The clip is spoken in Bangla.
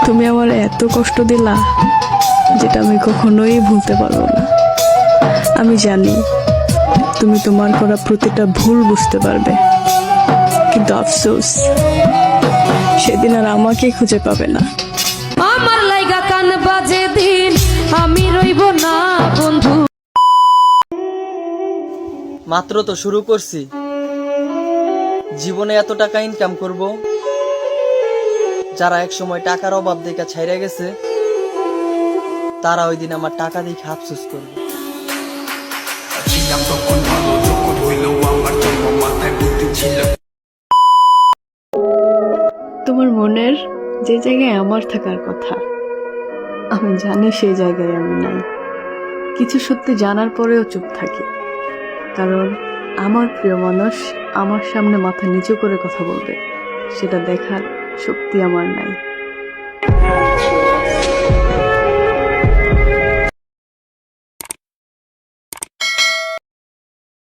তুমি আমার এত কষ্ট দিলা যেটা আমি কখনোই ভুলতে পারবো না। আমি জানি তুমি তোমার করা প্রতিটা ভুল বুঝতে পারবে, কিন্তু আফসোস সেদিন আর আমাকে খুঁজে পাবে না। আমার লাইগা কান বাজে দিন আমি রইব না বন্ধু। মাত্র তো শুরু করছি, জীবনে এত টাকা ইনকাম করব, যারা এক সময় টাকার অভাব দেখে ছাইরা গেছে তারা ওই দিন আমার টাকা দেখে আফসোস করবে। তোমার মনের যে জায়গায় আমার থাকার কথা, আমি জানি সেই জায়গায় আমি নাই। কিছু সত্যি জানার পরেও চুপ থাকি, কারণ আমার প্রিয় মানুষ আমার সামনে মাথা নিচু করে কথা বলবে, সেটা দেখার শক্তি আমার নাই।